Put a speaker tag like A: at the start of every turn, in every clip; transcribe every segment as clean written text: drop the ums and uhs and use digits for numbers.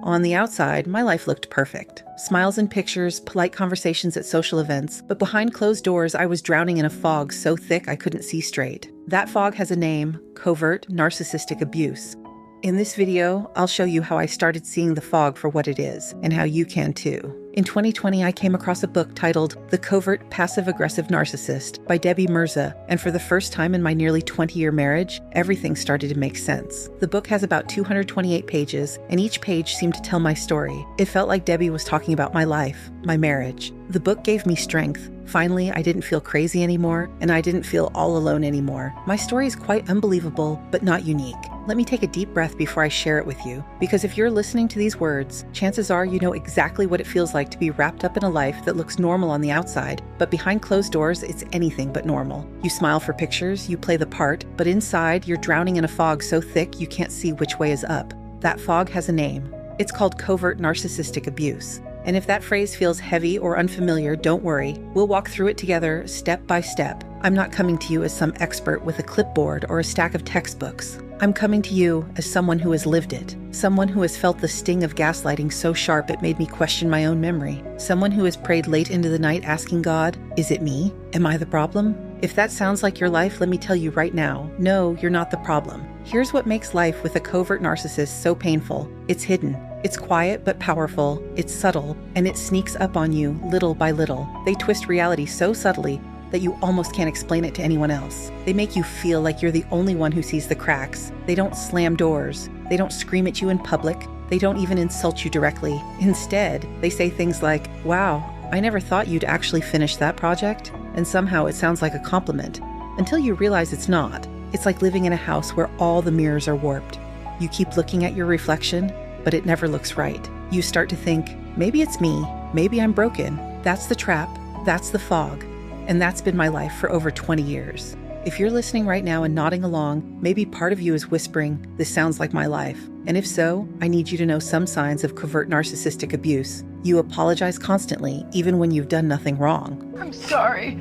A: On the outside, my life looked perfect. Smiles and pictures, polite conversations at social events, but behind closed doors, I was drowning in a fog so thick I couldn't see straight. That fog has a name: covert narcissistic abuse. In this video, I'll show you how I started seeing the fog for what it is, and how you can too. In 2020, I came across a book titled The Covert Passive-Aggressive Narcissist by Debbie Mirza, and for the first time in my nearly 20-year marriage, everything started to make sense. The book has about 228 pages, and each page seemed to tell my story. It felt like Debbie was talking about my life, my marriage. The book gave me strength. Finally, I didn't feel crazy anymore, and I didn't feel all alone anymore. My story is quite unbelievable, but not unique. Let me take a deep breath before I share it with you, because if you're listening to these words, chances are you know exactly what it feels like to be wrapped up in a life that looks normal on the outside, but behind closed doors, it's anything but normal. You smile for pictures, you play the part, but inside, you're drowning in a fog so thick you can't see which way is up. That fog has a name. It's called covert narcissistic abuse. And if that phrase feels heavy or unfamiliar, don't worry. We'll walk through it together, step by step. I'm not coming to you as some expert with a clipboard or a stack of textbooks. I'm coming to you as someone who has lived it. Someone who has felt the sting of gaslighting so sharp it made me question my own memory. Someone who has prayed late into the night asking God, is it me? Am I the problem? If that sounds like your life, let me tell you right now, no, you're not the problem. Here's what makes life with a covert narcissist so painful. It's hidden. It's quiet but powerful. It's subtle, and it sneaks up on you little by little. They twist reality so subtly that you almost can't explain it to anyone else. They make you feel like you're the only one who sees the cracks. They don't slam doors. They don't scream at you in public. They don't even insult you directly. Instead, they say things like, wow, I never thought you'd actually finish that project. And somehow it sounds like a compliment, until you realize it's not. It's like living in a house where all the mirrors are warped. You keep looking at your reflection, but it never looks right. You start to think, maybe it's me, maybe I'm broken. That's the trap, that's the fog. And that's been my life for over 20 years. If you're listening right now and nodding along, maybe part of you is whispering, this sounds like my life. And if so, I need you to know some signs of covert narcissistic abuse. You apologize constantly, even when you've done nothing wrong.
B: I'm sorry.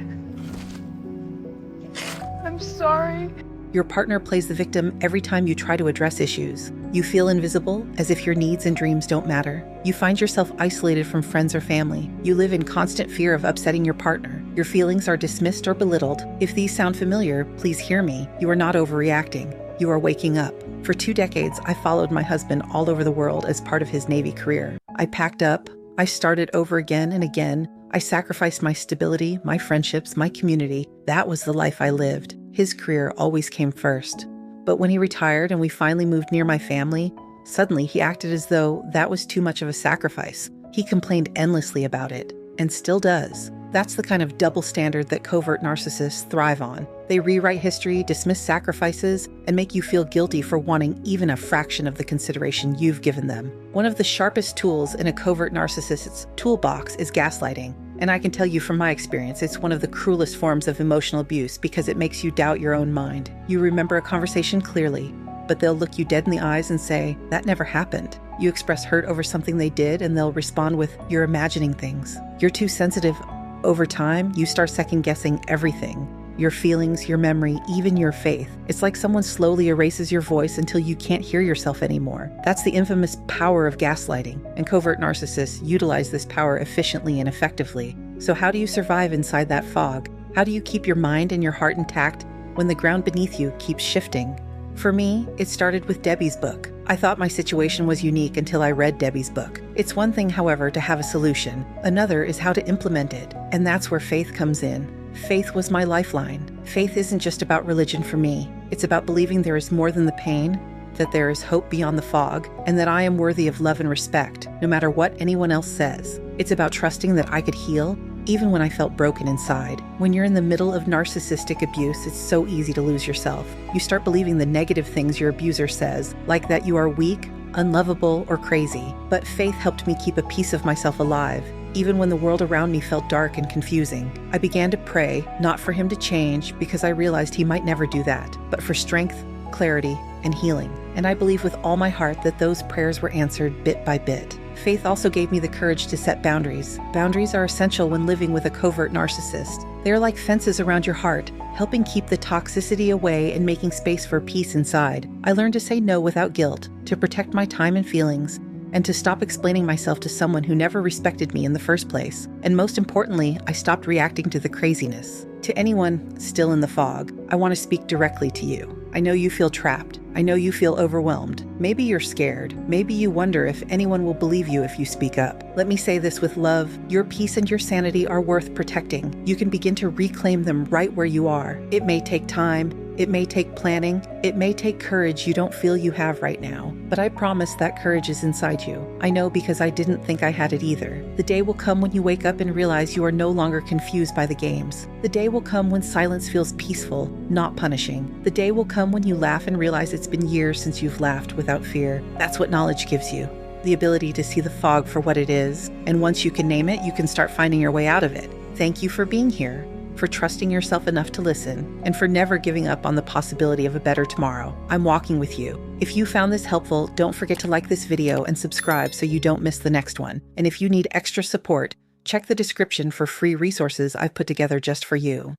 B: I'm sorry.
A: Your partner plays the victim every time you try to address issues. You feel invisible, as if your needs and dreams don't matter. You find yourself isolated from friends or family. You live in constant fear of upsetting your partner. Your feelings are dismissed or belittled. If these sound familiar, please hear me. You are not overreacting. You are waking up. For 2 decades, I followed my husband all over the world as part of his Navy career. I packed up. I started over again and again. I sacrificed my stability, my friendships, my community. That was the life I lived. His career always came first. But when he retired and we finally moved near my family, suddenly he acted as though that was too much of a sacrifice. He complained endlessly about it, and still does. That's the kind of double standard that covert narcissists thrive on. They rewrite history, dismiss sacrifices, and make you feel guilty for wanting even a fraction of the consideration you've given them. One of the sharpest tools in a covert narcissist's toolbox is gaslighting. And I can tell you from my experience, it's one of the cruelest forms of emotional abuse because it makes you doubt your own mind. You remember a conversation clearly, but they'll look you dead in the eyes and say, that never happened. You express hurt over something they did, and they'll respond with, you're imagining things. You're too sensitive. Over time, you start second-guessing everything. Your feelings, your memory, even your faith. It's like someone slowly erases your voice until you can't hear yourself anymore. That's the infamous power of gaslighting, and covert narcissists utilize this power efficiently and effectively. So how do you survive inside that fog? How do you keep your mind and your heart intact when the ground beneath you keeps shifting? For me, it started with Debbie's book. I thought my situation was unique until I read Debbie's book. It's one thing, however, to have a solution. Another is how to implement it, and that's where faith comes in. Faith was my lifeline. Faith isn't just about religion for me. It's about believing there is more than the pain, that there is hope beyond the fog, and that I am worthy of love and respect, no matter what anyone else says. It's about trusting that I could heal, even when I felt broken inside. When you're in the middle of narcissistic abuse, it's so easy to lose yourself. You start believing the negative things your abuser says, like that you are weak, unlovable, or crazy. But faith helped me keep a piece of myself alive. Even when the world around me felt dark and confusing, I began to pray, not for him to change, because I realized he might never do that, but for strength, clarity, and healing. And I believe with all my heart that those prayers were answered bit by bit. Faith also gave me the courage to set boundaries. Boundaries are essential when living with a covert narcissist. They are like fences around your heart, helping keep the toxicity away and making space for peace inside. I learned to say no without guilt, to protect my time and feelings, and to stop explaining myself to someone who never respected me in the first place. And most importantly, I stopped reacting to the craziness. To anyone still in the fog, I want to speak directly to you. I know you feel trapped. I know you feel overwhelmed. Maybe you're scared. Maybe you wonder if anyone will believe you if you speak up. Let me say this with love. Your peace and your sanity are worth protecting. You can begin to reclaim them right where you are. It may take time. It may take planning. It may take courage you don't feel you have right now. But I promise that courage is inside you. I know because I didn't think I had it either. The day will come when you wake up and realize you are no longer confused by the games. The day will come when silence feels peaceful, not punishing. The day will come when you laugh and realize it's been years since you've laughed without fear. That's what knowledge gives you. The ability to see the fog for what it is. And once you can name it, you can start finding your way out of it. Thank you for being here, for trusting yourself enough to listen, and for never giving up on the possibility of a better tomorrow. I'm walking with you. If you found this helpful, don't forget to like this video and subscribe so you don't miss the next one. And if you need extra support, check the description for free resources I've put together just for you.